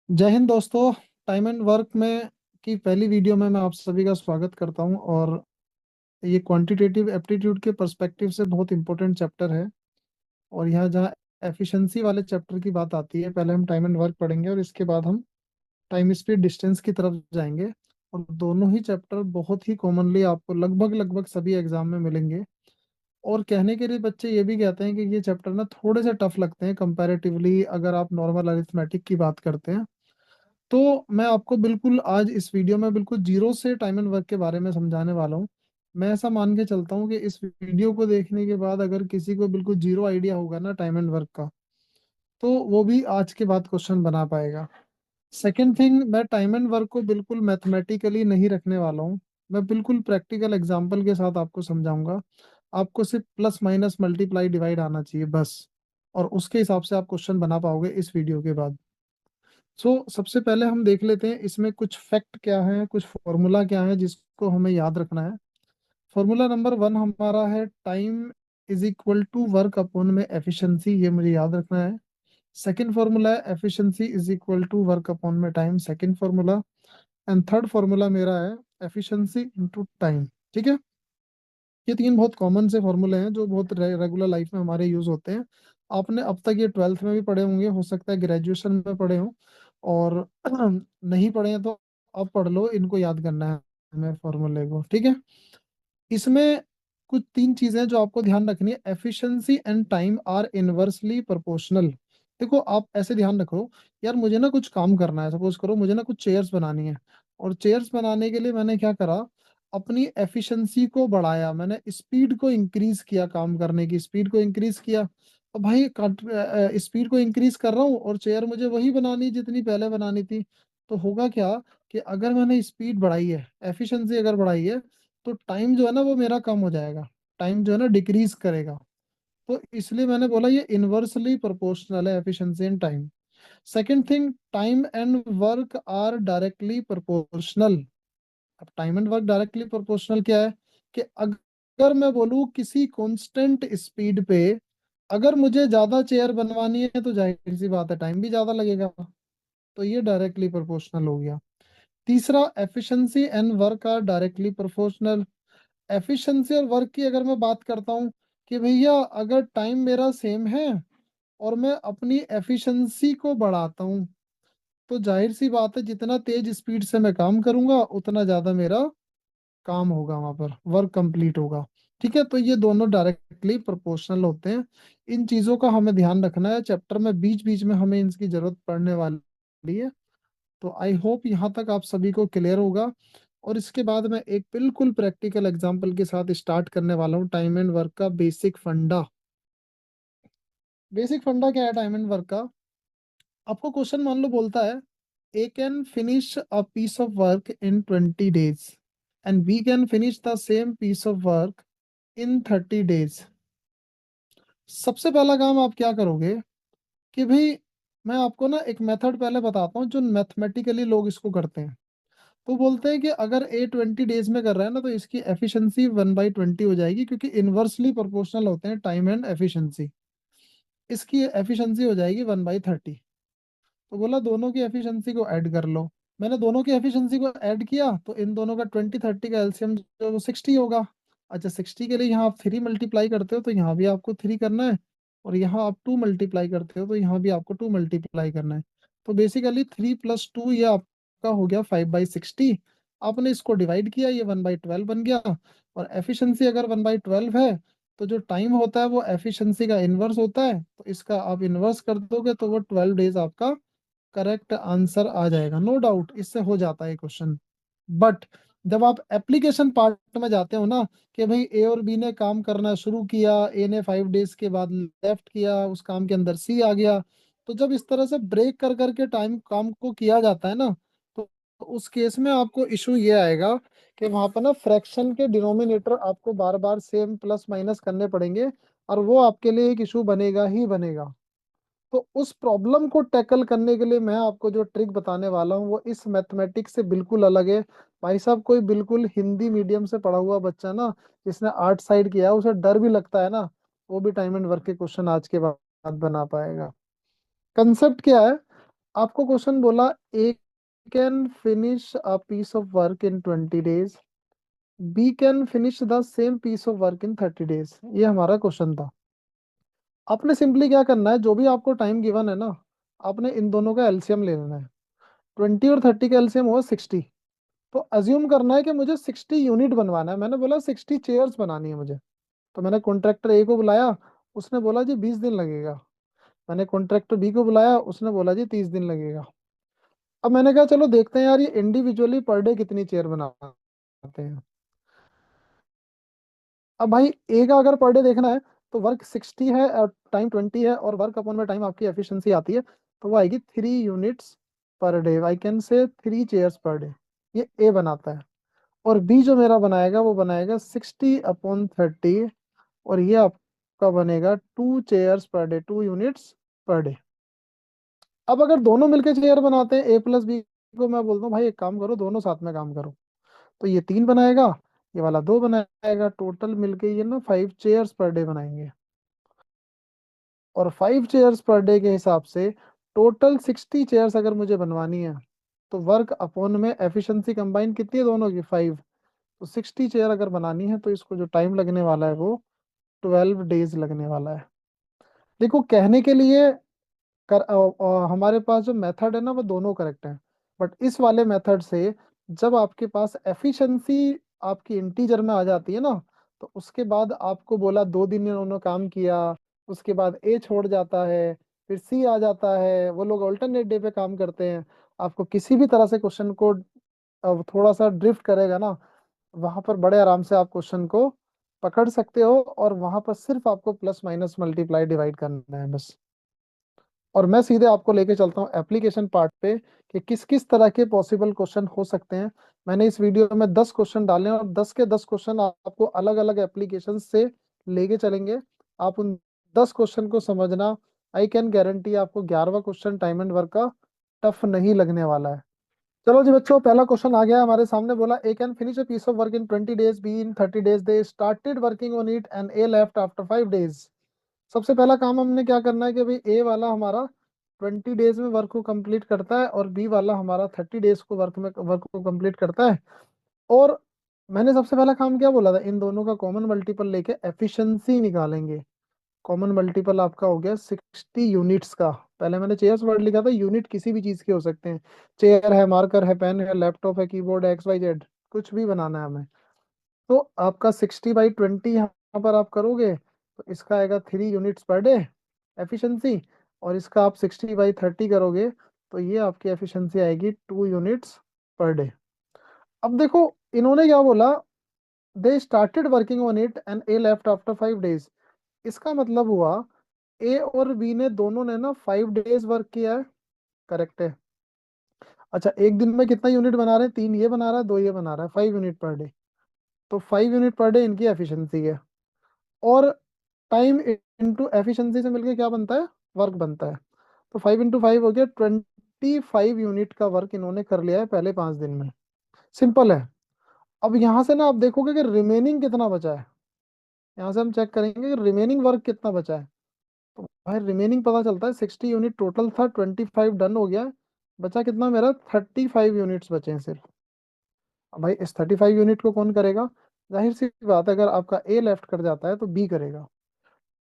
जय हिंद दोस्तों। Time and work में की पहली वीडियो में मैं आप सभी का स्वागत करता हूं। और ये क्वांटिटेटिव एप्टीट्यूड के पर्सपेक्टिव से बहुत इंपॉर्टेंट चैप्टर है। और यहाँ जहाँ एफिशिएंसी वाले चैप्टर की बात आती है, पहले हम टाइम एंड वर्क पढ़ेंगे और इसके बाद हम टाइम स्पीड डिस्टेंस की तरफ जाएंगे। और दोनों ही चैप्टर बहुत ही कॉमनली आपको लगभग लगभग सभी एग्जाम में मिलेंगे। और कहने के लिए बच्चे ये भी कहते हैं कि ये चैप्टर ना थोड़े से टफ लगते हैं कंपैरेटिवली, अगर आप नॉर्मल अरिथमेटिक की बात करते हैं। तो मैं आपको बिल्कुल आज इस वीडियो में बिल्कुल जीरो से टाइम एंड वर्क के बारे में समझाने वाला हूँ। मैं ऐसा मान के चलता हूँ कि इस वीडियो को देखने के बाद अगर किसी को बिल्कुल जीरो आइडिया होगा ना टाइम एंड वर्क का, तो वो भी आज के बाद क्वेश्चन बना पाएगा। सेकंड थिंग, मैं टाइम एंड वर्क को बिल्कुल मैथमेटिकली नहीं रखने वाला हूँ। मैं बिल्कुल प्रैक्टिकल एग्जाम्पल के साथ आपको समझाऊंगा। आपको सिर्फ प्लस माइनस मल्टीप्लाई डिवाइड आना चाहिए बस। और उसके हिसाब से आप क्वेश्चन बना पाओगे इस वीडियो के बाद। सबसे पहले हम देख लेते हैं इसमें कुछ फैक्ट क्या है, कुछ फॉर्मूला क्या है जिसको हमें याद रखना है। फॉर्मूला नंबर वन हमारा है time is equal to work upon में एफिशिएंसी, ये मुझे याद रखना है। सेकंड फॉर्मूला है efficiency is equal to work upon में time, second formula. And third formula मेरा है एफिशिएंसी इनटू टाइम। ठीक है। ये तीन बहुत कॉमन से फॉर्मूले हैं जो बहुत रेगुलर लाइफ में हमारे यूज होते हैं। आपने अब तक ये ट्वेल्थ में भी पढ़े होंगे, हो सकता है ग्रेजुएशन में पढ़े हो। और नहीं पढ़े हैं तो अब पढ़ लो, इनको याद करना है हमें फॉर्मूले को। ठीक है। इसमें कुछ तीन चीजें जो आपको ध्यान रखनी है। Efficiency and time are inversely proportional. देखो आप ऐसे ध्यान रखो, यार मुझे ना कुछ काम करना है, सपोज करो मुझे ना कुछ चेयर्स बनानी है। और चेयर्स बनाने के लिए मैंने क्या करा, अपनी एफिशिएंसी को बढ़ाया, मैंने स्पीड को इंक्रीज किया, काम करने की स्पीड को इंक्रीज किया। और भाई स्पीड को इंक्रीज कर रहा हूँ और चेयर मुझे वही बनानी जितनी पहले बनानी थी। तो होगा क्या कि अगर मैंने स्पीड बढ़ाई है, एफिशिएंसी अगर बढ़ाई है, तो टाइम जो है ना वो मेरा कम हो जाएगा। टाइम जो है ना डिक्रीज करेगा। तो इसलिए मैंने बोला ये इनवर्सली प्रोपोर्शनल है, efficiency and time. Second thing, time and work are directly proportional. अब time and work directly proportional क्या है कि अगर मैं बोलूँ किसी कांस्टेंट स्पीड पे अगर मुझे ज्यादा चेयर बनवानी है तो जाहिर सी बात है टाइम भी ज्यादा लगेगा। तो ये डायरेक्टली प्रोपोर्शनल हो गया। तीसरा, efficiency and work are directly proportional. Efficiency और वर्क की अगर मैं बात करता हूँ कि भैया अगर टाइम मेरा सेम है और मैं अपनी एफिशिएंसी को बढ़ाता हूँ, तो जाहिर सी बात है जितना तेज स्पीड से मैं काम करूंगा उतना ज्यादा मेरा काम होगा, वहां पर वर्क कंप्लीट होगा। ठीक है। तो ये दोनों डायरेक्टली प्रोपोर्शनल होते हैं। इन चीजों का हमें ध्यान रखना है, चैप्टर में बीच बीच में हमें इनकी जरूरत पड़ने वाली है। तो आई होप यहाँ तक आप सभी को क्लियर होगा। और इसके बाद मैं एक बिल्कुल प्रैक्टिकल एग्जांपल के साथ स्टार्ट करने वाला हूँ टाइम एंड वर्क का बेसिक फंडा। बेसिक फंडा क्या है टाइम एंड वर्क का? आपको क्वेश्चन मान लो बोलता है A can finish a piece of work in 20 days and B can finish the same piece of work in 30 days। सबसे पहला काम आप क्या करोगे कि भाई, मैं आपको ना एक मेथड पहले बताता हूँ जो मैथमेटिकली लोग इसको करते हैं। तो बोलते हैं कि अगर ए 20 days में कर रहा है ना तो इसकी एफिशिएंसी 1/20 हो जाएगी, क्योंकि इनवर्सली प्रोपोर्शनल होते हैं टाइम एंड एफिशिएंसी। इसकी एफिशिएंसी हो जाएगी 1/30। तो बोला दोनों की एफिशिएंसी को ऐड कर लो। मैंने दोनों की एफिशिएंसी को ऐड किया तो इन दोनों का 20 30 का एलसीएम जो वो 60 होगा। अच्छा, 60 के लिए यहाँ आप 3 मल्टीप्लाई करते हो तो यहाँ भी आपको 3 करना है। और यहाँ आप 2 मल्टीप्लाई करते हो तो यहाँ भी आपको 2 मल्टीप्लाई करना है। तो बेसिकली 3 + 2 ये आपका हो गया 5/60। आपने इसको डिवाइड किया, ये 1/12 बन गया। और एफिशिएंसी अगर 1/12 है तो जो टाइम होता है वो एफिशिएंसी का इन्वर्स होता है, तो इसका आप इन्वर्स कर दोगे तो वो 12 days आपका करेक्ट आंसर आ जाएगा। नो डाउट इससे हो जाता है क्वेश्चन। बट जब आप एप्लीकेशन पार्ट में जाते हो ना कि भाई ए और बी ने काम करना शुरू किया, ए ने 5 days के बाद लेफ्ट किया, उस काम के अंदर सी आ गया। तो जब इस तरह से ब्रेक कर करके टाइम काम को किया जाता है ना, तो उस केस में आपको इशू ये आएगा कि वहां पर ना फ्रैक्शन के डिनोमिनेटर आपको बार बार सेम प्लस माइनस करने पड़ेंगे। और वो आपके लिए एक इशू बनेगा ही बनेगा। तो उस प्रॉब्लम को टैकल करने के लिए मैं आपको जो ट्रिक बताने वाला हूँ वो इस मैथमेटिक्स से बिल्कुल अलग है। भाई साहब, कोई बिल्कुल हिंदी मीडियम से पढ़ा हुआ बच्चा ना, जिसने आर्ट साइड किया है, उसे डर भी लगता है ना, वो भी टाइम एंड वर्क के क्वेश्चन आज के बाद बना पाएगा। कंसेप्ट क्या है? आपको क्वेश्चन बोला A can finish a piece of work in 20 days, B can finish the same piece of work in 30 days। ये हमारा क्वेश्चन था। आपने सिंपली क्या करना है, जो भी आपको टाइम गिवन है ना, आपने इन दोनों का एलसीएम ले लेना है। 20 और 30 का एलसीएम हुआ 60। तो अज्यूम करना है कि मुझे 60 यूनिट बनवाना है। मैंने बोला 60 चेयर्स बनानी है मुझे। तो मैंने कॉन्ट्रैक्टर ए को बुलाया, उसने बोला जी 20 दिन लगेगा। मैंने कॉन्ट्रैक्टर बी को बुलाया, उसने बोला जी 30 दिन लगेगा। अब मैंने कहा चलो देखते हैं यार ये इंडिविजुअली पर डे कितनी चेयर बनाते हैं। अब भाई ए का अगर पर डे देखना है, तो वर्क 60 है और टाइम 20 है, और वर्क अपॉन में टाइम आपकी एफिशिएंसी आती है, तो वो आएगी 3 units per day. I can say 3 chairs per day. ये ए बनाता है। और बी जो मेरा बनाएगा वो बनाएगा 60/30, और ये आपका बनेगा 2 chairs per day, 2 units per day. अब अगर दोनों मिलके चेयर बनाते हैं ए प्लस बी को, मैं बोलता हूँ भाई एक काम करो, दोनों साथ में काम करो। तो ये 3 बनाएगा, ये वाला 2 बनाएगा, टोटल मिलके ये ना 5 चेयर्स पर डे बनाएंगे। और 5 चेयर्स पर डे के हिसाब से टोटल 60 चेयर्स अगर मुझे बनवानी है, तो वर्क अपॉन में एफिशिएंसी कंबाइन कितनी है दोनों की, 5। तो 60 चेयर अगर बनानी है तो इसको जो टाइम लगने वाला है वो 12 डेज लगने वाला है। देखो कहने के लिए हमारे पास जो मेथड है ना वो दोनों करेक्ट है। बट इस वाले मेथड से जब आपके पास एफिशिएंसी आपकी इंटीजर में आ जाती है ना, तो उसके बाद आपको बोला 2 दिन इन्होंने काम किया, उसके बाद ए छोड़ जाता है, फिर सी आ जाता है, वो लोग ऑल्टरनेट डे पे काम करते हैं। आपको किसी भी तरह से क्वेश्चन को थोड़ा सा ड्रिफ्ट करेगा ना, वहां पर बड़े आराम से आप क्वेश्चन को पकड़ सकते हो, और वहां पर सिर्फ आपको प्लस माइनस मल्टीप्लाई डिवाइड करना है बस। और मैं सीधे आपको लेके चलता हूँ एप्लीकेशन पार्ट पे कि किस किस तरह के पॉसिबल क्वेश्चन हो सकते हैं। मैंने इस वीडियो में 10 क्वेश्चन डाले हैं, और 10 के 10 क्वेश्चन आपको अलग अलग एप्लीकेशन से लेके चलेंगे। आप उन 10 क्वेश्चन को समझना। आई कैन गारंटी आपको 11वां क्वेश्चन टाइम एंड वर्क का टफ नहीं लगने वाला है। चलो जी बच्चों, पहला क्वेश्चन आ गया हमारे सामने। बोला A can finish a piece of work in 20 days, B in 30 days, they started working on it and A left after 5 days। सबसे पहला काम हमने क्या करना है कि भाई ए वाला हमारा 20 डेज में वर्क को कंप्लीट करता है, और बी वाला हमारा 30 डेज को वर्क को कंप्लीट करता है। और मैंने सबसे पहला काम क्या बोला था, इन दोनों का कॉमन मल्टीपल लेके एफिशिएंसी निकालेंगे। कॉमन मल्टीपल आपका हो गया 60 यूनिट्स का। पहले मैंने चेयर्स वर्ड लिखा था, यूनिट किसी भी चीज के हो सकते हैं। चेयर है, मार्कर है, पेन है, लैपटॉप है, कीबोर्ड है, XYZ, कुछ भी बनाना है हमें। तो आपका 60/20 यहाँ पर आप करोगे, तो इसका आएगा 3 यूनिट्स पर डे एफिशिएंसी। और इसका आप 60/30 करोगे, तो ये आपकी एफिशिएंसी आएगी 2 यूनिट्स पर डे। अब देखो इन्होंने क्या बोला, they started working on it and A left after 5 days। इसका मतलब हुआ ए और बी ने दोनों ने ना 5 डेज वर्क किया है। करेक्ट है। अच्छा, एक दिन में कितना यूनिट बना रहे हैं, 3 ये बना रहा है, 2 ये बना रहा है, 5 यूनिट पर डे। तो 5 यूनिट पर डे इनकी एफिशिएंसी है। और टाइम इंटू एफिशिएंसी से मिलके क्या बनता है, वर्क बनता है। तो 5 × 5 हो गया, 25 यूनिट का वर्क इन्होंने कर लिया है पहले 5 दिन में। सिंपल है। अब यहाँ से ना आप देखोगे कि रिमेनिंग कितना बचा है। यहाँ से हम चेक करेंगे कि रिमेनिंग वर्क कितना बचा है। तो भाई रिमेनिंग पता चलता है, 60 यूनिट टोटल था, 25 डन हो गया है। बचा कितना मेरा, 35 यूनिट्स बचे हैं सिर्फ। अब भाई इस 35 यूनिट को कौन करेगा, जाहिर सी बात है अगर आपका ए लेफ्ट कर जाता है तो बी करेगा।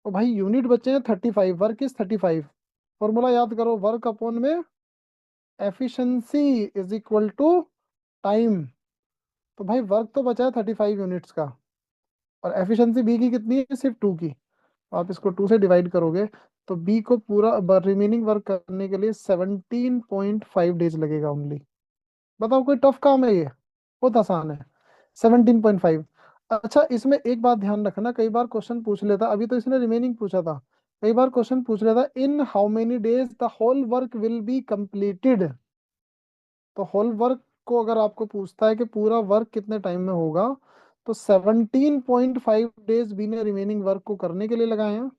तो भाई यूनिट बचे हैं 35, वर्क इज 35। फॉर्मूला याद करो, वर्क अपॉन में efficiency is equal to time. तो भाई वर्क तो बचा है 35 यूनिट्स का, और एफिशिएंसी बी की कितनी है, सिर्फ 2 की। आप इसको 2 से डिवाइड करोगे, तो बी को पूरा रिमेनिंग वर्क करने के लिए 17.5 डेज लगेगा ओनली। बताओ कोई टफ काम है ये, बहुत आसान है। 17.5। अच्छा, इसमें एक बात ध्यान रखना, कई बार क्वेश्चन पूछ लेता, अभी तो इसने रिमेनिंग पूछा था, कई बार क्वेश्चन पूछ लेता in how many days the whole work will be completed. तो होल वर्क को अगर आपको पूछता है कि पूरा वर्क कितने टाइम में होगा, तो 17.5 डेज बी ने रिमेनिंग वर्क को करने के लिए लगाए हैं,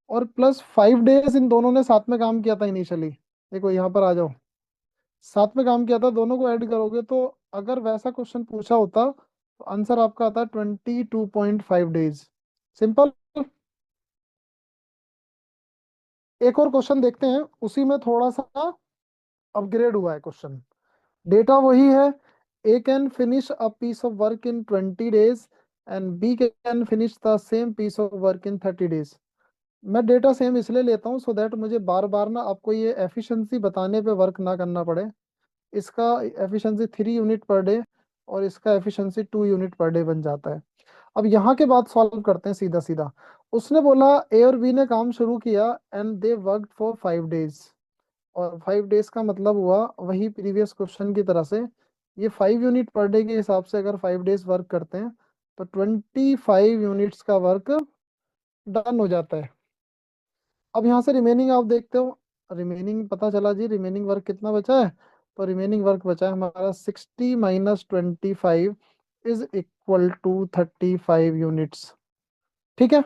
और प्लस 5 डेज इन दोनों ने साथ में काम किया था इनिशियली। देखो यहाँ पर आ जाओ, साथ में काम किया था, दोनों को ऐड करोगे तो अगर वैसा क्वेश्चन पूछा होता तो आंसर आपका आता है 22.5 डेज। सिंपल। एक और क्वेश्चन देखते हैं, उसी में थोड़ा सा अपग्रेड हुआ है क्वेश्चन। डेटा वही है, A can finish a piece of work in 20 days and B can finish the same piece of work in 30 days। मैं डेटा सेम इसलिए लेता हूँ सो दैट मुझे बार बार ना आपको ये एफिशिएंसी बताने पे वर्क ना करना पड़े। इसका एफिशिएंसी 3 यूनिट पर डे और इसका एफिशिएंसी 2 यूनिट पर डे बन जाता है। अब यहाँ के बाद सॉल्व करते हैं सीधा सीधा। उसने बोला ए और बी ने काम शुरू किया and they work for 5 days। और 5 डेज का मतलब हुआ वही प्रीवियस क्वेश्चन की तरह से, ये 5 यूनिट पर डे के हिसाब से अगर 5 डेज वर्क करते हैं तो 25 यूनिट्स का वर्क डन हो जाता है। अब यहाँ से रिमेनिंग आप देखते हो, रिमेनिंग पता चला जी, रिमेनिंग वर्क कितना बचा है। तो रिमेनिंग वर्क बचा है हमारा 60 - 25 इज इक्वल टू 35 यूनिट्स। ठीक है।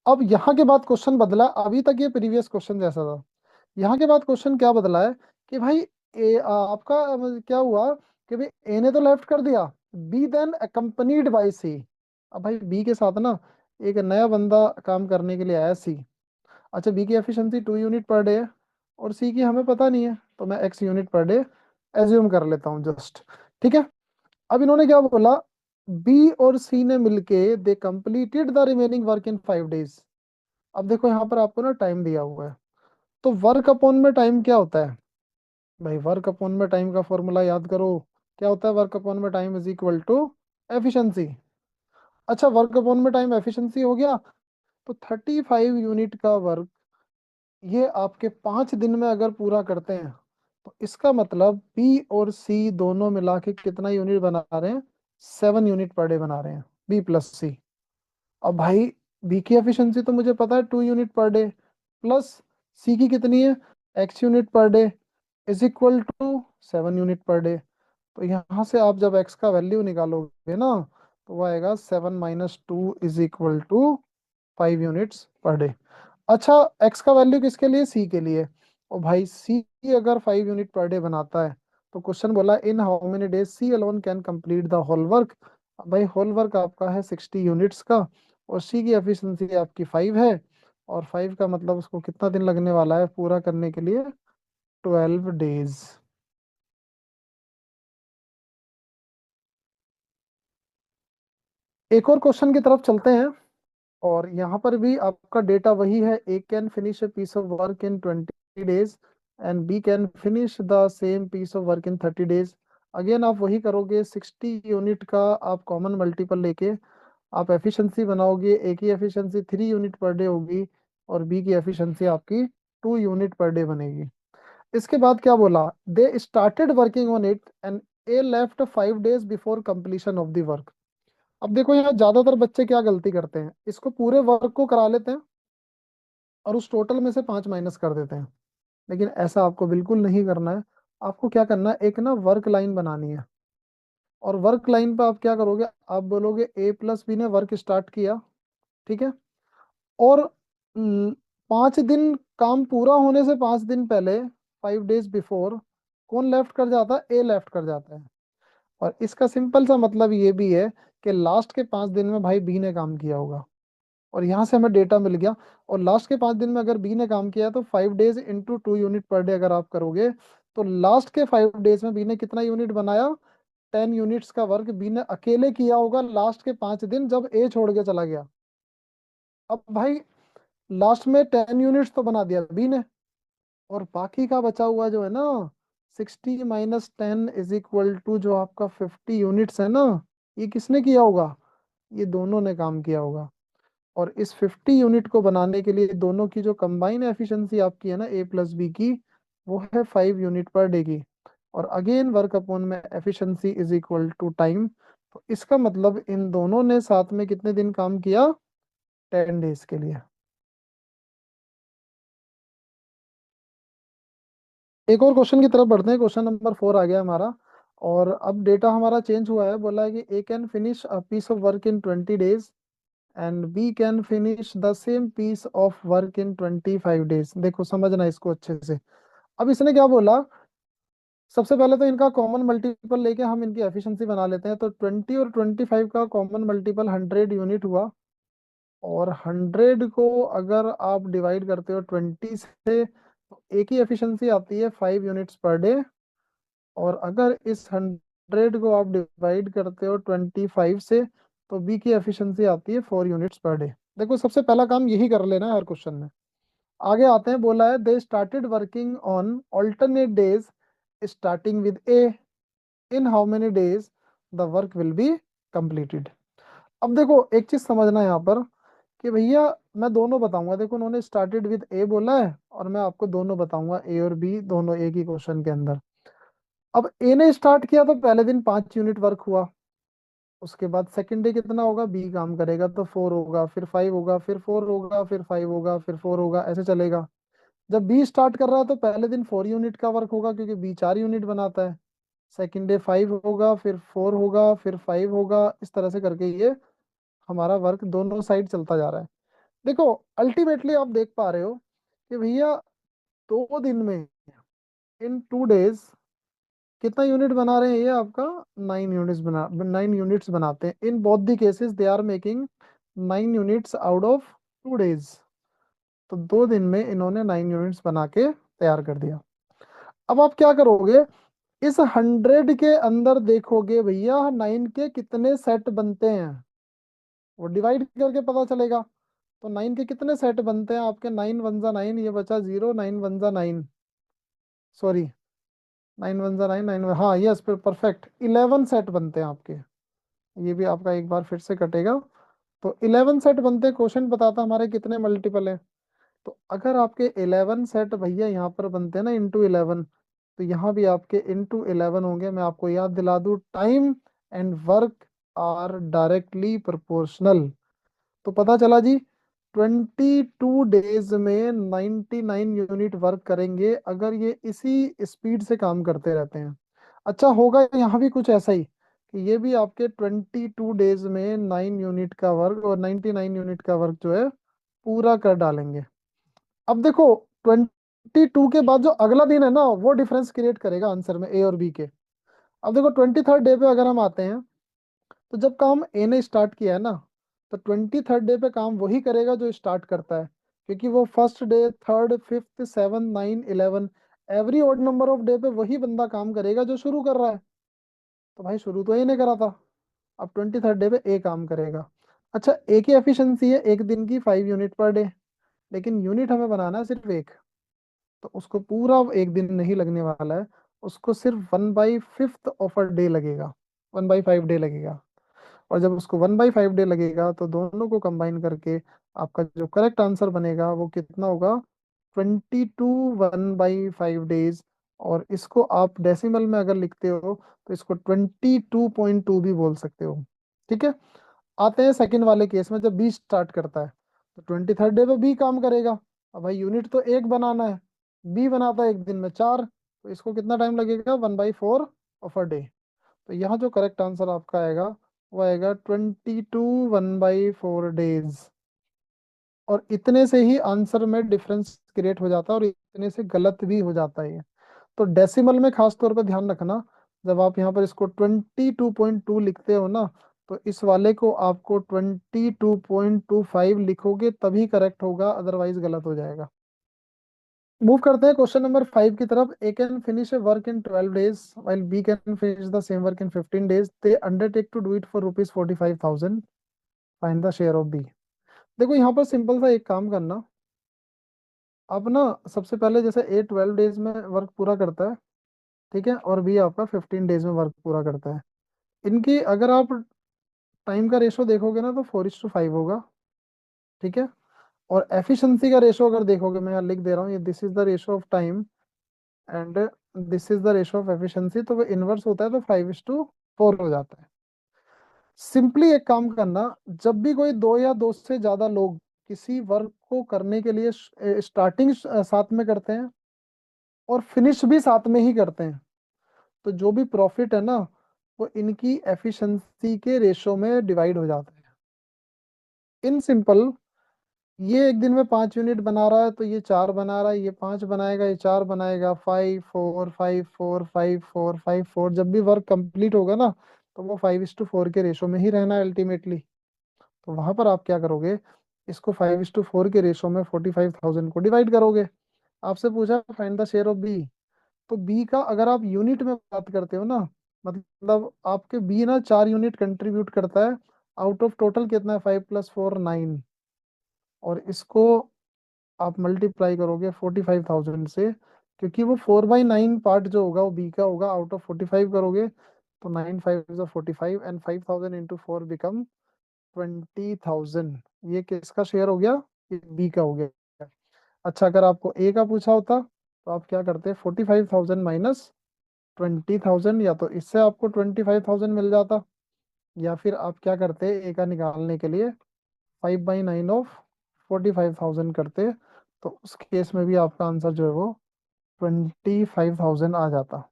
अब यहाँ के बाद क्वेश्चन बदला, अभी तक ये प्रीवियस क्वेश्चन जैसा था। यहाँ के बाद क्वेश्चन क्या बदला है कि भाई आपका क्या हुआ कि भाई ए ने तो लेफ्ट कर दिया, बी देन अकम्पनीड बाय सी। अब भाई बी के साथ ना एक नया बंदा काम करने के लिए आया, सी। अच्छा, बी की एफिशिएंसी 2 यूनिट पर डे है और सी की हमें पता नहीं है, तो मैं x unit per day assume कर लेता हूँ जस्ट। ठीक है। अब इन्होंने क्या बोला, बी और सी ने मिलके दे completed the remaining work in 5 days. अब देखो यहाँ पर आपको ना टाइम दिया हुआ है, तो वर्क अपॉन में टाइम क्या होता है भाई, वर्क अपॉन में टाइम का फॉर्मूला याद करो। क्या होता है, वर्क अपॉन में time is equal to efficiency. अच्छा, वर्क अपॉन में टाइम एफिशिएंसी हो गया, तो 35 यूनिट का वर्क ये आपके 5 दिन में अगर पूरा करते हैं तो इसका मतलब बी और सी दोनों मिला के कितना यूनिट बना रहे हैं, 7 यूनिट पर डे बना रहे हैं, बी प्लस सी। अब भाई बी की एफिशिएंसी तो मुझे पता है 2 unit per day, plus C की कितनी है, x unit per day is equal to 7 unit per day. तो यहाँ से आप जब x का वैल्यू निकालोगे ना, तो वो आएगा 7 - 2 is equal to 5 units per day. अच्छा, x का वैल्यू किसके लिए, सी के लिए। और भाई सी अगर 5 यूनिट पर डे बनाता है, तो क्वेश्चन बोला in how many days C alone can complete the whole work. भाई होल वर्क आपका है 60 यूनिट्स का, और सी की एफिशिएंसी आपकी 5 है, और 5 का मतलब उसको कितना दिन लगने वाला है पूरा करने के लिए, 12 डेज। एक और क्वेश्चन की तरफ चलते हैं, और यहाँ पर भी आपका डेटा वही है, A can finish a piece of work in 20 days and B can finish the same piece of work in 30 days. Again आप वही करोगे, 60 यूनिट का आप कॉमन मल्टीपल लेके आप एफिशिएंसी बनाओगे। ए की एफिशिएंसी 3 यूनिट पर डे होगी और बी की एफिशिएंसी आपकी 2 यूनिट पर डे बनेगी। इसके बाद क्या बोला, they started working on it and A left 5 days before completion of the work. अब देखो यहाँ ज्यादातर बच्चे क्या गलती करते हैं, इसको पूरे वर्क को करा लेते हैं और उस टोटल में से 5 माइनस कर देते हैं। लेकिन ऐसा आपको बिल्कुल नहीं करना है। आपको क्या करना है, एक ना वर्क लाइन बनानी है, और वर्क लाइन पे आप क्या करोगे, आप बोलोगे ए प्लस बी ने वर्क स्टार्ट किया। ठीक है। और 5 दिन काम पूरा होने से 5 दिन पहले, 5 डेज बिफोर, कौन लेफ्ट कर जाता है, ए लेफ्ट कर जाता है। और इसका सिंपल सा मतलब ये भी है कि लास्ट के 5 दिन में भाई बी ने काम किया होगा, और यहाँ से हमें डेटा मिल गया। और लास्ट के 5 दिन में अगर बी ने काम किया तो 5 days into 2 unit per day अगर आप करोगे, तो लास्ट के 5 डेज में बी ने कितना यूनिट बनाया, 10 यूनिट्स का वर्क बी ने अकेले किया होगा लास्ट के 5 दिन जब ए छोड़ के चला गया। अब भाई लास्ट में 10 यूनिट्स तो बना दिया बी ने, और बाकी का बचा हुआ जो है ना, 60 - 10 इज इक्वल टू जो आपका 50 यूनिट्स है ना, ये किसने किया होगा, ये दोनों ने काम किया होगा। और इस 50 यूनिट को बनाने के लिए दोनों की जो कंबाइन एफिशिएंसी आपकी है ना, ए प्लस बी की, वो है 5 यूनिट पर डे की। और अगेन वर्क अपॉन में efficiency is equal to time. तो इसका मतलब इन दोनों ने साथ में कितने दिन काम किया, 10 डेज के लिए। एक और क्वेश्चन की तरफ बढ़ते हैं, क्वेश्चन नंबर 4 आ गया हमारा। और अब डेटा हमारा चेंज हुआ है, बोला है कि A can finish a piece of work in 20 days and B can finish the same piece of work in 25 days. देखो समझना इसको अच्छे से। अब इसने क्या बोला, सबसे पहले तो इनका कॉमन मल्टीपल लेके हम इनकी एफिशिएंसी बना लेते हैं। तो 20 और 25 का कॉमन मल्टीपल 100 यूनिट हुआ, और 100 को अगर आप डिवाइड करते हो 20 से, ए की एफिशिएंसी आती है 5 यूनिट्स पर डे, और अगर इस 100 को आप डिवाइड करते हो 25 से, तो बी की एफिशिएंसी आती है 4 यूनिट्स पर डे। देखो सबसे पहला काम यही कर लेना है हर क्वेश्चन में। आगे आते हैं, बोला है दे started working on alternate days starting with A, in how many days the work will be completed. अब देखो एक चीज समझना है यहाँ पर कि भैया मैं दोनों बताऊंगा। देखो उन्होंने स्टार्टेड विद ए बोला है, और मैं आपको दोनों बताऊंगा, ए और बी दोनों एक ही क्वेश्चन के अंदर। अब ए ने स्टार्ट किया तो पहले दिन 5 यूनिट वर्क हुआ। उसके बाद सेकंड डे कितना होगा, बी काम करेगा तो 4 होगा, फिर 5 होगा, फिर 4 होगा, फिर 5 होगा, फिर 4 होगा, ऐसे चलेगा। जब बी स्टार्ट कर रहा है तो पहले दिन 4 यूनिट का वर्क होगा, क्योंकि बी 4 यूनिट बनाता है। सेकंड डे 5 होगा, फिर 4 होगा, फिर 5 होगा, इस तरह से करके ये हमारा वर्क दोनों साइड चलता जा रहा है। देखो अल्टीमेटली आप देख पा रहे हो कि भैया 2 दिन में, इन 2 डेज, कितना यूनिट बना रहे हैं ये आपका, 9 यूनिट्स बनाते हैं। In both the cases they are making 9 units out of 2 days. तो 2 दिन में इन्होंने 9 यूनिट्स बना के तैयार कर दिया। अब आप क्या करोगे, इस 100 के अंदर देखोगे भैया 9 के कितने सेट बनते हैं, वो डिवाइड करके पता चलेगा। तो 9 के कितने सेट बनते हैं आपके, 9 1 जा 9, ये बचा 0, 9 1 जा 9, सॉरी 9 1 जा 9, 9, हाँ यस परफेक्ट, 11 सेट बनते हैं आपके। ये भी आपका एक बार फिर से कटेगा। तो 11 सेट बनते हैं, क्वेश्चन बताता हमारे कितने मल्टीपल है। तो अगर आपके 11 सेट भैया यहाँ पर बनते हैं ना ×11, तो यहाँ भी आपके ×11 होंगे। मैं आपको याद दिला दूँ, time and work are directly proportional. तो पता चला जी, 22 डेज में 99 यूनिट वर्क करेंगे अगर ये इसी स्पीड से काम करते रहते हैं। अच्छा होगा यहाँ भी कुछ ऐसा ही, कि ये भी आपके 22 डेज में 9 यूनिट का वर्क और 99 यूनिट का वर्क जो है पूरा कर डालेंगे। अब देखो 22 के बाद जो अगला दिन है ना, वो डिफरेंस क्रिएट करेगा आंसर में ए और बी के। अब देखो 23rd डे पे अगर हम आते हैं, तो जब काम ए ने स्टार्ट किया है ना, तो 23rd डे पे काम वही करेगा जो स्टार्ट करता है, क्योंकि वो first day, third, fifth, 7, 9, 11, every odd number of day पे वही बंदा काम करेगा जो शुरू कर रहा है। तो भाई शुरू तो ए ने करा था, अब 23rd डे पे ए काम करेगा। अच्छा ए की एफिशिएंसी है एक दिन की 5 यूनिट पर डे, लेकिन यूनिट हमें बनाना है सिर्फ एक। तो उसको पूरा एक दिन नहीं लगने वाला है, उसको सिर्फ 1/5 ऑफ अ डे लगेगा, 1/5 डे लगेगा। और जब उसको 1/5 डे लगेगा तो दोनों को कंबाइन करके आपका जो करेक्ट आंसर बनेगा वो कितना होगा, 22 1/5 डेज। और इसको आप डेसिमल में अगर लिखते हो तो इसको 22.2 भी बोल सकते हो। ठीक है। आते हैं सेकंड वाले केस में, जब बी स्टार्ट करता है तो 23rd डे पे बी काम करेगा। अब भाई यूनिट तो एक बनाना है, बी बनाता है एक दिन में 4, तो इसको कितना टाइम लगेगा, 1/4 ऑफ अ डे। तो यहाँ जो करेक्ट आंसर आपका आएगा वो आएगा 22 1/4 डेज। और इतने से ही आंसर में डिफरेंस क्रिएट हो जाता है, और इतने से गलत भी हो जाता है ये। तो डेसिमल में खास तौर पर ध्यान रखना, जब आप यहाँ पर इसको 22.2 लिखते हो ना, तो इस वाले को आपको 22.25 लिखोगे तभी करेक्ट होगा, अदरवाइज गलत हो जाएगा। मूव करते हैं क्वेश्चन नंबर 5 की तरफ। A can finish a work in 12 days while B can finish the same work in 15 days. They undertake to do it for ₹45,000। Find the share of B. देखो यहाँ पर सिंपल सा एक काम करना, आप ना सबसे पहले जैसे ए 12 डेज में वर्क पूरा करता है, ठीक है, और बी आपका 15 डेज में वर्क पूरा करता है। इनकी अगर आप टाइम का रेशो देखोगे ना, तो 4:5 होगा। ठीक है। और एफिशिएंसी का रेशो अगर देखोगे, मैं यहाँ लिख दे रहा हूँ, ये this is the ratio of time and this is the ratio of efficiency, तो वो इनवर्स होता है, तो 5:4 हो जाता है। सिंपली एक काम करना, जब भी कोई दो या दो से ज्यादा लोग किसी वर्क को करने के लिए स्टार्टिंग साथ में करते हैं और फिनिश भी साथ में ही करते हैं, तो जो भी प्रॉफिट है ना, वो इनकी एफिशिएंसी के रेशो में डिवाइड हो जाता है। इन सिंपल, ये एक दिन में 5 यूनिट बना रहा है तो ये 4 बना रहा है, ये 5 बनाएगा, ये 4 बनाएगा, 5 4 5 4 5 4 5 4। जब भी वर्क कंप्लीट होगा ना, तो वो 5:4 के रेशो में ही रहना है अल्टीमेटली। तो वहां पर आप क्या करोगे, इसको 5:4 के रेशो में 45,000 को डिवाइड करोगे। आपसे पूछा find the share of B, तो बी का अगर आप यूनिट में बात करते हो ना, मतलब आपके बी ना 4 यूनिट कंट्रीब्यूट करता है, आउट ऑफ टोटल कितना है, 5 + 4 9, और इसको आप मल्टीप्लाई करोगे 45,000 से, क्योंकि वो 4/9 पार्ट जो होगा वो बी का होगा, आउट ऑफ 45 करोगे तो 9 5 45, एंड 5,000 इंटू 4 बिकम 20,000। ये किसका शेयर हो गया, ये बी का हो गया। अच्छा, अगर आपको ए का पूछा होता तो आप क्या करते, 45,000 माइनस 20,000, या तो इससे आपको 25,000 मिल जाता, या फिर आप क्या करते ए का निकालने के लिए 5/9 ऑफ 45,000 करते, तो उस केस में भी आपका आंसर जो है वो 25,000 आ जाता।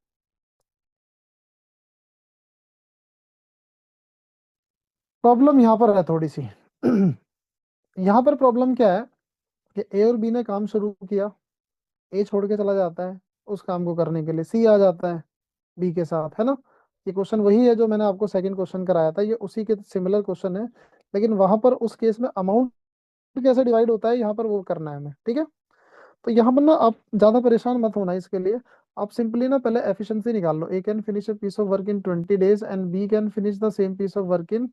प्रॉब्लम यहाँ पर है थोड़ी सी। यहाँ पर प्रॉब्लम क्या है कि ए और बी ने काम शुरू किया, ए छोड़ के चला जाता है उस काम को करने के लिए, सी आ जाता है बी के साथ, है ना। ये क्वेश्चन वही है जो मैंने आपको सेकंड क्वेश्चन कराया था, ये उसी के सिमिलर क्वेश्चन है, लेकिन वहां पर उस केस में अमाउंट कैसे डिवाइड होता है यहाँ पर वो करना है हमें, ठीक है। तो यहाँ पर ना आप ज्यादा परेशान मत होना इसके लिए, आप सिंपली ना पहले एफिशिएंसी निकाल लो, A can finish a piece of work in 20 days and B can finish the same piece of work in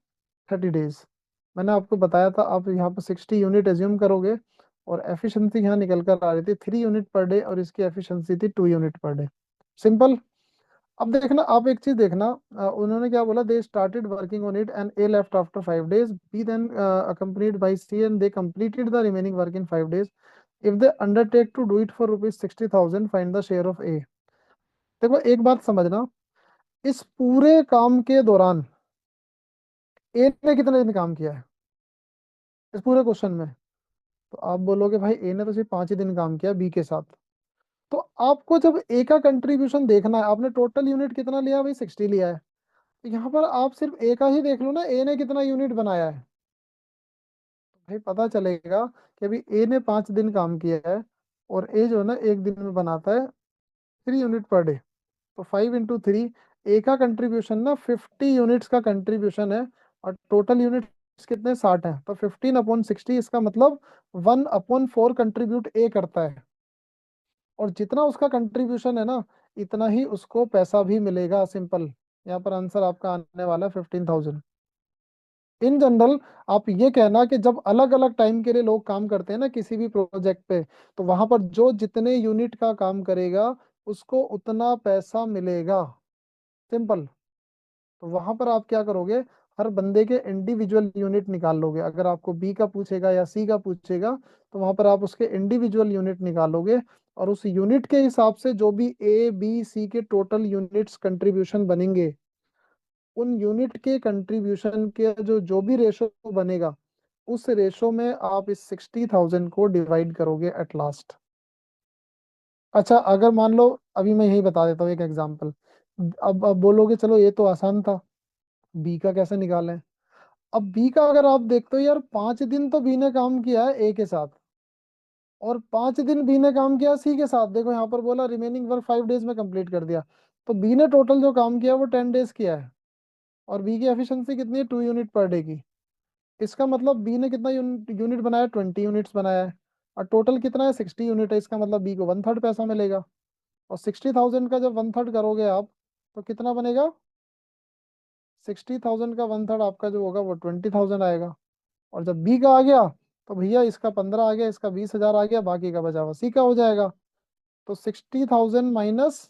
30 days। मैंने आपको बताया था, आप यहाँ पर 60 यूनिट एज्यूम करोगे, और एफिशिएंसी यहाँ निकल कर आ रही थी 3 यूनिट पर डे, और इसकी एफिशिएंसी थी 2 यूनिट पर डे। सिंपल। अब देखना, आप एक चीज देखना, उन्होंने क्या बोला, they started working on it and A left after 5 days, B then accompanied by C and they completed the remaining work in 5 days, if they undertake to do it for rupees 60,000 find the share of A. देखो एक बात समझना, इस पूरे काम के दौरान ए ने कितने दिन काम किया है इस पूरे क्वेश्चन में, तो आप बोलोगे भाई ए ने तो सिर्फ 5 ही दिन काम किया बी के साथ। तो आपको जब ए का कंट्रीब्यूशन देखना है, आपने टोटल यूनिट कितना लिया भाई, 60 लिया है, तो यहाँ पर आप सिर्फ ए का ही देख लो ना, ए ने कितना यूनिट बनाया है, भाई पता चलेगा कि अभी ए ने 5 दिन काम किया है, और ए जो है ना एक दिन में बनाता है 3 यूनिट पर डे, तो 5 × 3, ए का कंट्रीब्यूशन ना 50 यूनिट्स का कंट्रीब्यूशन है, और टोटल यूनिट्स कितने, 60 हैं, तो 15/60, इसका मतलब 1/4 कंट्रीब्यूट ए करता है, और जितना उसका कंट्रीब्यूशन है ना, इतना ही उसको पैसा भी मिलेगा, सिंपल। यहाँ पर आंसर आपका आने वाला है 15,000। इन जनरल आप ये कहना कि जब अलग अलग टाइम के लिए लोग काम करते हैं ना किसी भी प्रोजेक्ट पे, तो वहां पर जो जितने यूनिट का काम करेगा उसको उतना पैसा मिलेगा, सिंपल। तो वहां पर आप क्या करोगे, हर बंदे के इंडिविजुअल यूनिट निकाल लोगे, अगर आपको बी का पूछेगा या सी का पूछेगा, तो वहां पर आप उसके इंडिविजुअल यूनिट निकालोगे, और उस यूनिट के हिसाब से जो भी ए बी सी के टोटल यूनिट्स कंट्रीब्यूशन बनेंगे, उन यूनिट के कंट्रीब्यूशन के जो भी रेशो बनेगा, उस रेशो में आप इस 60,000 को डिवाइड करोगे एट लास्ट। अच्छा, अगर मान लो, अभी मैं यही बता देता हूँ एक एग्जांपल, अब बोलोगे चलो ये तो आसान था, बी का कैसे निकालें। अब बी का अगर आप देखते हो यार, 5 दिन तो बी ने काम किया है ए के साथ, और 5 दिन बी ने काम किया सी के साथ, देखो यहाँ पर बोला रिमेनिंग वर्क 5 days में कंप्लीट कर दिया, तो बी ने टोटल जो काम किया वो 10 days किया है, और बी की एफिशिएंसी कितनी है, 2 यूनिट पर डे की। इसका मतलब बी ने कितना यूनिट बनाया, 20 यूनिट्स बनाया है, और टोटल कितना है, 60 यूनिट है, इसका मतलब बी को 1/3 पैसा मिलेगा, और 60,000 का जब 1/3 करोगे आप, तो कितना बनेगा, 60,000 का 1/3 आपका जो होगा वो 20,000 आएगा, और जब बी का आ गया, तो भैया इसका 15 आ गया, इसका 20,000 आ गया, बाकी का बचा हुआ सी का हो जाएगा। तो 60,000 माइनस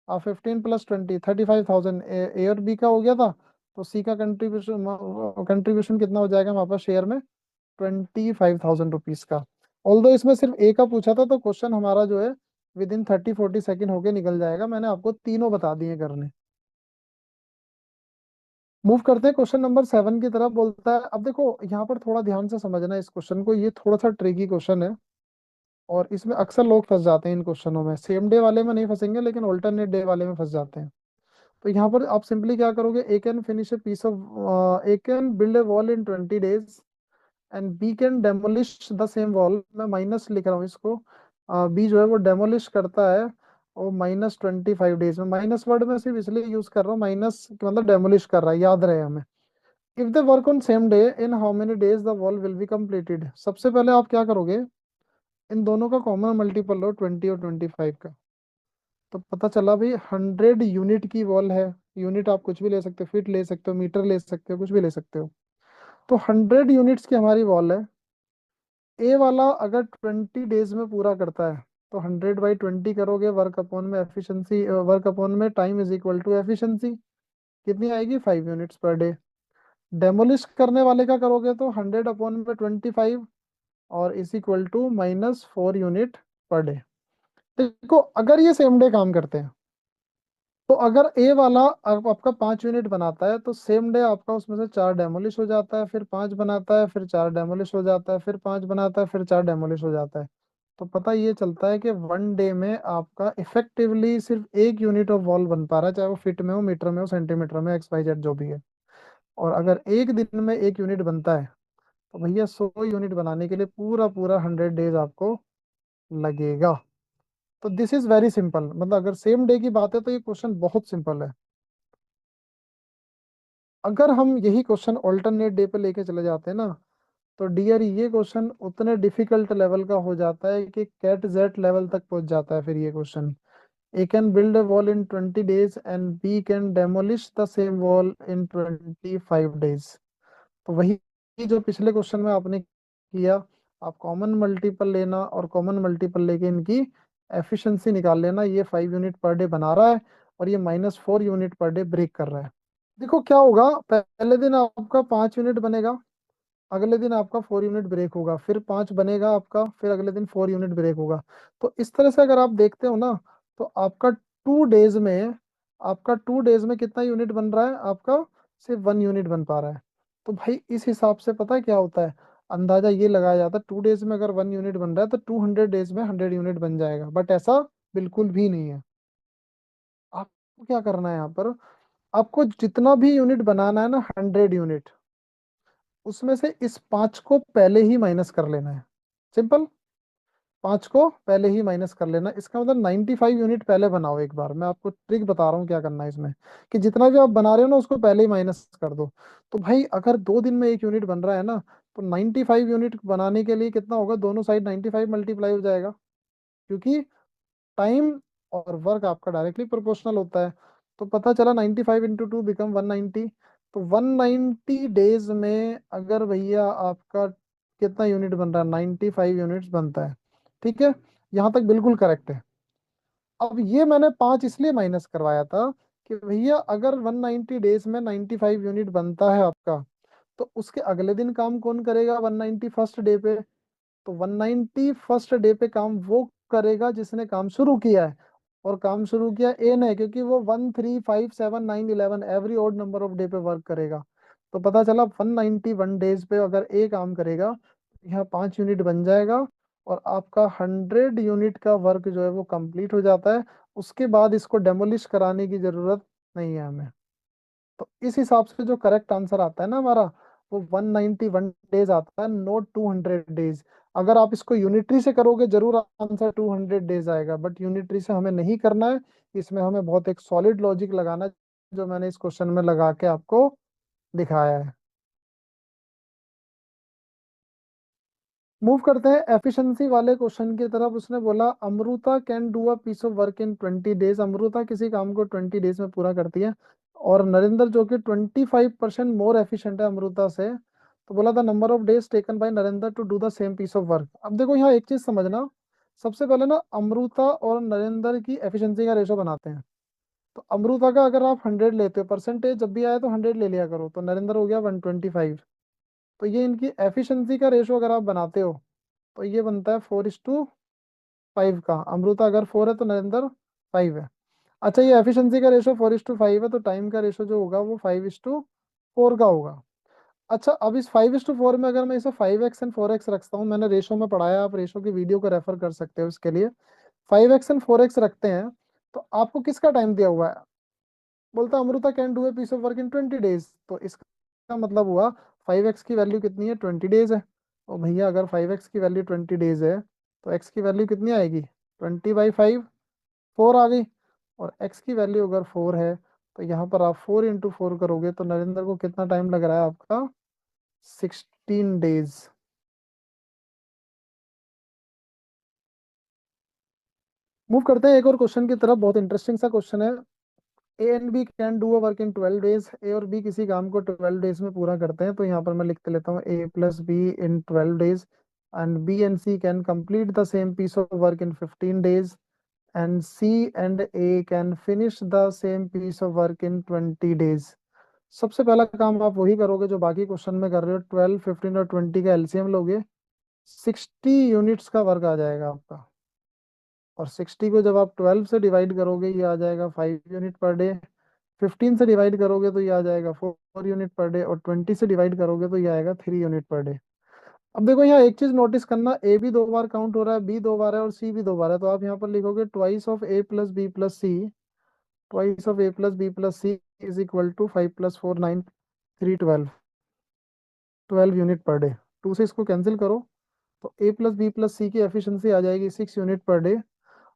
15 + 20, 35,000 ए और बी का हो गया था, तो सी का कंट्रीब्यूशन कंट्रीब्यूशन कितना हो जाएगा हमारे पास शेयर में, 25,000 रुपीज का। ऑल्दो इसमें सिर्फ ए का पूछा था, तो क्वेश्चन हमारा जो है विद इन 30-40 सेकेंड होके निकल जाएगा, मैंने आपको तीनों बता दिए करने। मूव करते हैं क्वेश्चन नंबर 7 की तरफ, बोलता है, अब देखो यहाँ पर थोड़ा ध्यान से समझना इस क्वेश्चन को, ये थोड़ा सा ट्रिकी क्वेश्चन है, और इसमें अक्सर लोग फंस जाते हैं इन क्वेश्चनों में, सेम डे वाले में नहीं फंसेंगे लेकिन ऑल्टरनेट डे वाले में फंस जाते हैं। तो यहाँ पर आप सिंपली क्या करोगे, A can finish a piece of, A can build a wall in 20 days and B can demolish the same wall, मैं माइनस लिख रहा हूँ इसको, बी जो है वो डेमोलिश करता है और -25 days में, माइनस वर्ड में सिर्फ इसलिए यूज कर रहा हूँ, माइनस मतलब डेमोलिश कर रहा है, याद रहे हमें। If they work on same day, in how many days the wall will be completed, सबसे पहले आप क्या करोगे, इन दोनों का कॉमन मल्टीपल लो 20 और 25 का, तो पता चला भाई 100 यूनिट की वॉल है। यूनिट आप कुछ भी ले सकते हो, फीट ले सकते हो, मीटर ले सकते हो, कुछ भी ले सकते हो। तो 100 यूनिट्स की हमारी वॉल है। ए वाला अगर 20 डेज में पूरा करता है तो 100/20 करोगे, वर्क अपॉन में एफिशिएंसी, वर्क अपॉन में time is equal to efficiency, कितनी आएगी 5 यूनिट्स पर डे। डेमोलिश करने वाले का करोगे तो 100/25 और is equal to -4 unit per day. देखो अगर ये सेम डे काम करते हैं, तो अगर ए वाला आपका 5 यूनिट बनाता है तो सेम डे आपका उसमें से 4 डेमोलिश हो जाता है, फिर 5 बनाता है, फिर 4 डेमोलिश हो जाता है, फिर 5 बनाता है, फिर 4 डेमोलिश हो जाता है। तो पता ये चलता है कि वन डे में आपका इफेक्टिवली सिर्फ 1 यूनिट ऑफ वॉल बन पा रहा है, चाहे वो फीट में हो, मीटर में हो, सेंटीमीटर में, XYZ जो भी है। और अगर एक दिन में 1 यूनिट बनता है तो भैया 100 यूनिट बनाने के लिए पूरा पूरा 100 डेज आपको लगेगा। तो दिस इज वेरी सिंपल, मतलब अगर सेम डे की बात है तो ये क्वेश्चन बहुत सिंपल है। अगर हम यही क्वेश्चन ऑल्टरनेट डे पे लेके चले जाते हैं ना, तो डियर ये क्वेश्चन उतने डिफिकल्ट लेवल का हो जाता है कि कैट जेट लेवल तक पहुंच जाता है फिर ये question. A can build a wall in 20 days and B can demolish the same wall in 25 days. तो वही जो पिछले क्वेश्चन में आपने किया, आप कॉमन मल्टीपल लेना और कॉमन मल्टीपल लेके इनकी एफिशिएंसी निकाल लेना। ये 5 यूनिट पर डे बना रहा है और ये -4 यूनिट पर डे ब्रेक कर रहा है। देखो क्या होगा, पहले दिन आपका 5 यूनिट बनेगा, अगले दिन आपका 4 यूनिट ब्रेक होगा, फिर 5 बनेगा आपका, फिर अगले दिन 4 यूनिट ब्रेक होगा। तो इस तरह से अगर आप देखते हो ना, तो आपका 2 डेज में कितना यूनिट बन रहा है, आपका सिर्फ 1 यूनिट बन पा रहा है। तो भाई इस हिसाब से पता है क्या होता है, अंदाजा ये लगाया जाता है 2 डेज में अगर 1 यूनिट बन रहा है तो 200 डेज में 100 यूनिट बन जाएगा, बट ऐसा बिल्कुल भी नहीं है। आपको क्या करना है यहाँ पर, आपको जितना भी यूनिट बनाना है ना, 100 यूनिट, उसमें से इस 5 को पहले ही माइनस कर लेना है। सिंपल, 5 को पहले ही माइनस कर लेना, इसका मतलब 95 यूनिट पहले बनाओ। एक बार मैं आपको ट्रिक बता रहा हूँ क्या करना है इसमें, कि जितना भी आप बना रहे हो ना उसको पहले ही माइनस कर दो। तो भाई अगर 2 दिन में 1 यूनिट बन रहा है ना, तो 95 यूनिट बनाने के लिए कितना होगा, दोनों साइड 95 मल्टीप्लाई हो जाएगा, क्योंकि टाइम और वर्क आपका डायरेक्टली प्रोपोर्शनल होता है। तो पता चला 95 × 2 बिकम 190। तो 190 डेज में अगर भैया आपका कितना यूनिट बन रहा है, 95 यूनिट्स बनता है। ठीक है, यहाँ तक बिल्कुल करेक्ट है। अब ये मैंने 5 इसलिए माइनस करवाया था कि भैया अगर 190 डेज में 95 यूनिट बनता है आपका, तो उसके अगले दिन काम कौन करेगा 191st डे पे। तो 191st डे पे काम वो करेगा जिसने काम शुरू किया है, और काम शुरू किया ए ने, क्योंकि वो 1 3 5 7 9 11 every odd number of day पे वर्क करेगा। तो पता चला 191 डेज पे अगर ए काम करेगा, यहाँ 5 यूनिट बन जाएगा, और आपका 100 यूनिट का वर्क जो है वो कंप्लीट हो जाता है। उसके बाद इसको डेमोलिश कराने की जरूरत नहीं है हमें। तो इस हिसाब से जो करेक्ट आंसर आता है ना हमारा, वो 191 डेज आता है, नोट 200 डेज। अगर आप इसको यूनिटरी से करोगे जरूर आंसर 200 डेज आएगा, बट यूनिटरी से हमें नहीं करना है। इसमें हमें बहुत एक सॉलिड लॉजिक लगाना है, जो मैंने इस क्वेश्चन में लगा के आपको दिखाया है। मूव करते हैं एफिशिएंसी वाले क्वेश्चन की तरफ। उसने बोला Amrita can do a piece of work in 20 days. Amrita किसी काम को 20 डेज में पूरा करती है, और नरेंद्र जो कि 25% मोर एफिशिएंट है अमृता से, तो बोला the number of days taken by Narendra to do the same piece of work. अब देखो यहाँ एक चीज समझना, सबसे पहले ना अमृता और नरेंद्र की एफिशिएंसी का रेशो बनाते हैं। तो अमृता का अगर आप 100 लेते हो, परसेंटेज जब भी आए तो 100 ले लिया करो, तो नरेंद्र हो गया 125। तो ये इनकी एफिशिएंसी का रेशो अगर आप बनाते हो, तो ये बनता है 4:5 का। अमृता अगर 4 है तो नरेंद्र 5 है। अच्छा, ये एफिशिएंसी का रेशो 4:5 है, तो टाइम का रेशो जो होगा वो 5:4 का होगा। अच्छा, अब इस 5:4 में अगर मैं इसे 5x और 4x रखता हूँ, मैंने रेशो में पढ़ाया, आप रेशो की वीडियो को रेफर कर सकते हो इसके लिए। 5x और 4x रखते हैं, तो आपको किसका टाइम दिया हुआ है, बोलता Amrita can do a piece of work in 20 days. तो इसका मतलब हुआ 5x की वैल्यू कितनी है, 20 डेज है। और भैया अगर 5x की वैल्यू 20 डेज है, तो x की वैल्यू कितनी आएगी, 20/5, 4 आ गई। और x की वैल्यू अगर 4 है, तो यहाँ पर आप 4 × 4 करोगे तो नरेंद्र को कितना टाइम लग रहा है आपका, 16 डेज। मूव करते हैं एक और क्वेश्चन की तरफ, बहुत इंटरेस्टिंग सा क्वेश्चन है। A and B can do a work in 12 days. A और बी किसी काम को 12 डेज में पूरा करते हैं, तो यहाँ पर मैं लिख लेता हूँ A plus B in 12 days, and B and C can complete the same piece of work in 15 days, and C and A can finish the same piece of work in 20 days. सबसे पहला काम आप वही करोगे जो बाकी question में कर रहे हो, 12, 15 और 20 का एलसीएम लोगे, 60 यूनिट्स का वर्क आ जाएगा आपका। और 60 को जब आप 12 से डिवाइड करोगे ये आ जाएगा 5 यूनिट पर डे, 15 से डिवाइड करोगे तो ये आ जाएगा 4 यूनिट पर डे, और 20 से डिवाइड करोगे तो ये आएगा 3 यूनिट पर डे। अब देखो यहाँ एक चीज नोटिस करना, ए भी 2 बार काउंट हो रहा है, बी 2 बार है और सी भी 2 बार है, तो आप यहाँ पर लिखोगे twice of A plus B plus C, twice of A plus B plus C is equal to 5 + 4 9, 3 12, 12 unit per day. Two से इसको कैंसिल करो तो A plus B plus C की एफिशिएंसी आ जाएगी 6 यूनिट पर डे।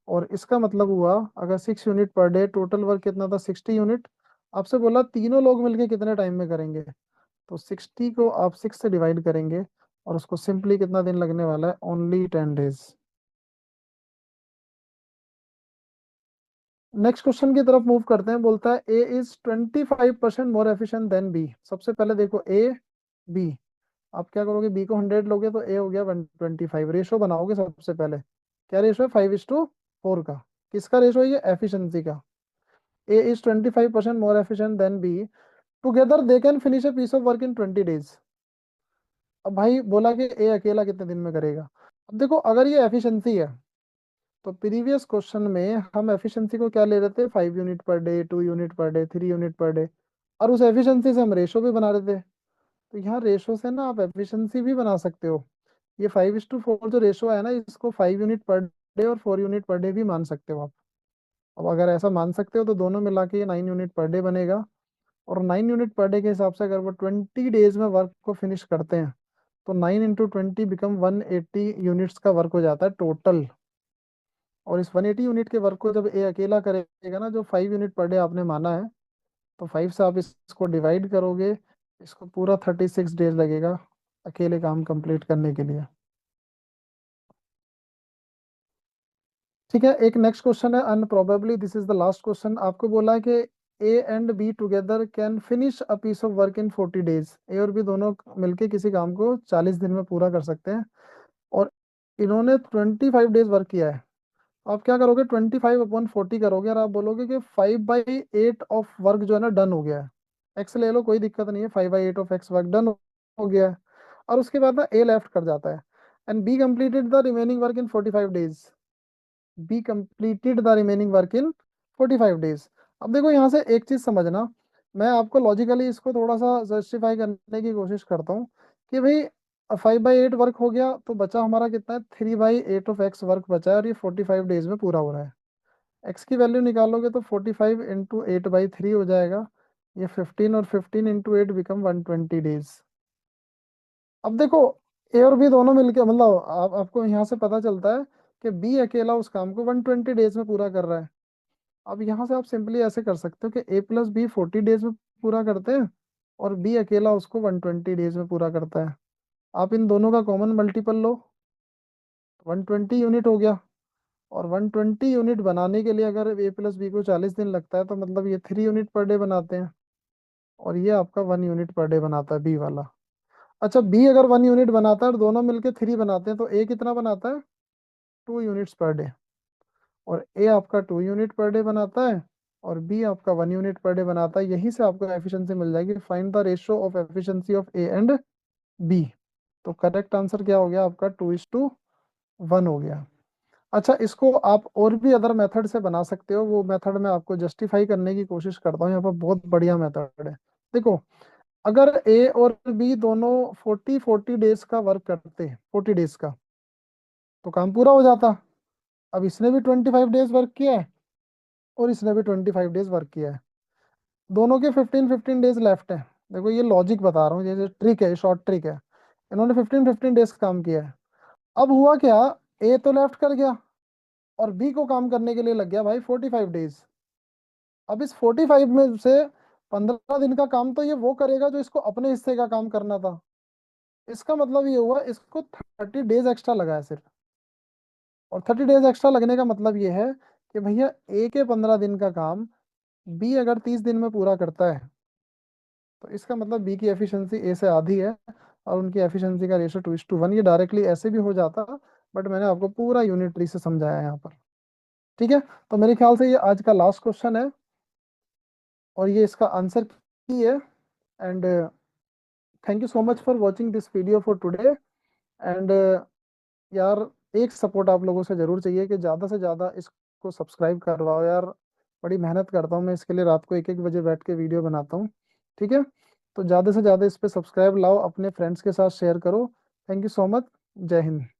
और इसका मतलब हुआ अगर 6 unit per day, total work कितना था 60 यूनिट। आपसे बोला तीनों लोग मिलके कितने टाइम में करेंगे, तो 60 को आप 6 से डिवाइड करेंगे और उसको सिंपली कितना दिन लगने वाला है, ओनली 10 डेज। नेक्स्ट क्वेश्चन की तरफ मूव करते हैं, बोलता है A is 25% more efficient than B. सबसे पहले देखो ए बी, आप क्या करोगे, बी को 100 लोगे तो ए हो गया 125, रेशो बनाओगे सबसे पहले। क्या रेशो है, 5:4 का। किसका रेशो है ये, एफिशिएंसी का। A is 25% more efficient than B, together they can finish a piece of work in 20 days. अब भाई बोला कि ए अकेला कितने दिन में करेगा। अब देखो अगर ये एफिशिएंसी है तो प्रीवियस क्वेश्चन में हम एफिशिएंसी को क्या ले रहे थे, 5 unit per day, 2 unit per day, 3 unit per day, और उस एफिशिएंसी से हम रेशो भी बना रहे थे। तो यहाँ रेशो से ना आप एफिशिएंसी भी बना सकते हो। ये 5:4 जो रेशो है ना, इसको 5 यूनिट पर डे और 4 यूनिट पर डे भी मान सकते हो आप। अब अगर ऐसा मान सकते हो तो दोनों मिला के ये 9 यूनिट पर डे बनेगा। और 9 यूनिट पर डे के हिसाब से अगर वो 20 डेज में वर्क को फिनिश करते हैं तो 9 × 20 बिकम 180 यूनिट्स का वर्क हो जाता है टोटल। और इस 180 यूनिट के वर्क को जब ए अकेला करेगा ना, जो 5 यूनिट पर डे आपने माना है, तो 5 से आप इसको डिवाइड करोगे, इसको पूरा 36 डेज लगेगा अकेले काम कंप्लीट करने के लिए। ठीक है, एक नेक्स्ट क्वेश्चन है, and probably this is the last question. आपको बोला है कि A and B together can finish a piece of work in 40 days. A और बी दोनों मिलके किसी काम को 40 दिन में पूरा कर सकते हैं, और इन्होंने 25 डेज वर्क किया है। आप क्या करोगे, 25/40 करोगे और आप बोलोगे कि 5/8 ऑफ वर्क जो है ना डन हो गया है। एक्स ले लो, कोई दिक्कत नहीं है, 5/8 ऑफ एक्स वर्क डन हो गया है। और उसके बाद ना ए लेफ्ट कर जाता है, and be completed the remaining work in 45 days. Be completed the remaining work in 45 days. अब देखो यहाँ से एक चीज समझना, मैं आपको लॉजिकली इसको थोड़ा सा जस्टिफाई करने की कोशिश करता हूँ कि भाई 5/8 वर्क हो गया तो बचा हमारा कितना है, 3/8 ऑफ एक्स वर्क बचा है, और ये 45 डेज में पूरा हो रहा है। एक्स की वैल्यू निकालोगे तो 45 × 8/3 हो जाएगा, ये 15, और 15 × 8 बिकम 120 डेज। अब देखो ए और बी दोनों मिलके, मतलब आपको यहाँ से पता चलता है कि बी अकेला उस काम को 120 डेज में पूरा कर रहा है। अब यहाँ से आप सिंपली ऐसे कर सकते हो कि ए प्लस बी 40 डेज में पूरा करते हैं, और बी अकेला उसको 120 डेज में पूरा करता है। आप इन दोनों का कॉमन मल्टीपल लो, 120 यूनिट हो गया। और 120 यूनिट बनाने के लिए अगर ए प्लस बी को 40 दिन लगता है, तो मतलब ये 3 यूनिट पर डे बनाते हैं, और ये आपका 1 यूनिट पर डे बनाता है बी वाला। अच्छा, बी अगर 1 यूनिट बनाता है और दोनों मिलके 3 बनाते हैं, तो ए कितना बनाता है, 2 यूनिट्स पर डे। और ए आपका 2 यूनिट पर डे बनाता है, और बी आपका 1 यूनिट पर डे बनाता है। यहीं से आपको एफिशिएंसी मिल जाएगी, find the ratio of efficiency of A and B. तो करेक्ट आंसर क्या हो गया आपका, 2:1 हो गया। अच्छा, इसको आप और भी अदर मेथड से बना सकते हो, वो मेथड मैं आपको जस्टिफाई करने की कोशिश करता हूँ, यहाँ पर बहुत बढ़िया मेथड है। देखो, अगर ए और बी दोनों 40 डेज का वर्क करते हैं, 40 डेज का, तो काम पूरा हो जाता। अब इसने भी 25 डेज वर्क किया है और इसने भी 25 डेज वर्क किया है, दोनों के 15-15 डेज लेफ्ट है। देखो ये लॉजिक बता रहा हूँ, ये ट्रिक है, शॉर्ट ट्रिक है। इन्होंने 15-15 डेज काम किया है। अब हुआ क्या, ए तो लेफ्ट कर गया और बी को काम करने के लिए लग गया भाई 45 डेज। अब इस 45 में से 15 दिन का काम तो ये वो करेगा जो इसको अपने हिस्से का काम करना था। इसका मतलब ये हुआ इसको 30 डेज एक्स्ट्रा लगा है सिर्फ। और 30 डेज एक्स्ट्रा लगने का मतलब ये है कि भैया ए के 15 दिन का काम बी अगर 30 दिन में पूरा करता है, तो इसका मतलब बी की एफिशिएंसी ए से आधी है, और उनकी एफिशिएंसी का रेशो 2:1। ये डायरेक्टली ऐसे भी हो जाता, बट मैंने आपको पूरा यूनिट ट्री से समझाया है यहाँ पर। ठीक है, तो मेरे ख्याल से ये आज का लास्ट क्वेश्चन है, और ये इसका आंसर की है। And thank you so much for watching this video for today. And यार, एक सपोर्ट आप लोगों से जरूर चाहिए कि ज़्यादा से ज़्यादा इसको सब्सक्राइब करवाओ यार। बड़ी मेहनत करता हूँ मैं इसके लिए, रात को 1-1 बजे बैठ के वीडियो बनाता हूँ। ठीक है, तो ज़्यादा से ज़्यादा इस पे सब्सक्राइब लाओ, अपने फ्रेंड्स के साथ शेयर करो। Thank you so much. जय हिंद।